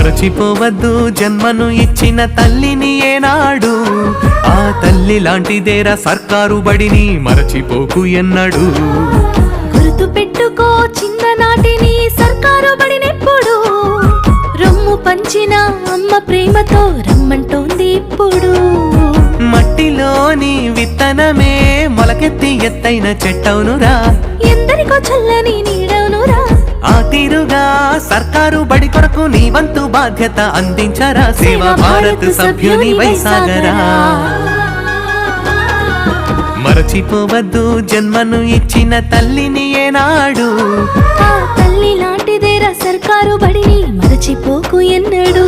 మరచిపోవద్దు జన్మను ఇచ్చిన తల్లిని ఏనాడు, ఆ తల్లి లాంటిదేరా సర్కారు బడిని మరచిపోకు ఎన్నడు. గుర్తు పెట్టుకో చిన్ననాటిని సర్కారు బడినెప్పుడు, రొమ్ము పంచిన అమ్మ ప్రేమతో రమ్మంటోంది ఇప్పుడు. మట్టిలోని విత్తనమే మొలకెత్తి ఎత్తైన చెట్టవునురా, ఎందరికో చల్లని నీడవునురా. ఆ తీరుగా సర్కారు బడి కొరకు నీ వంతు బాధ్యత అందించరా, సేవా భారత్ సభ్యుని వైసాగరా. మరచిపోవద్దు జన్మను ఇచ్చిన తల్లిని ఏనాడు, ఆ తల్లి లాంటిదేరా సర్కారు బడిని మరచిపోకు ఎన్నడు.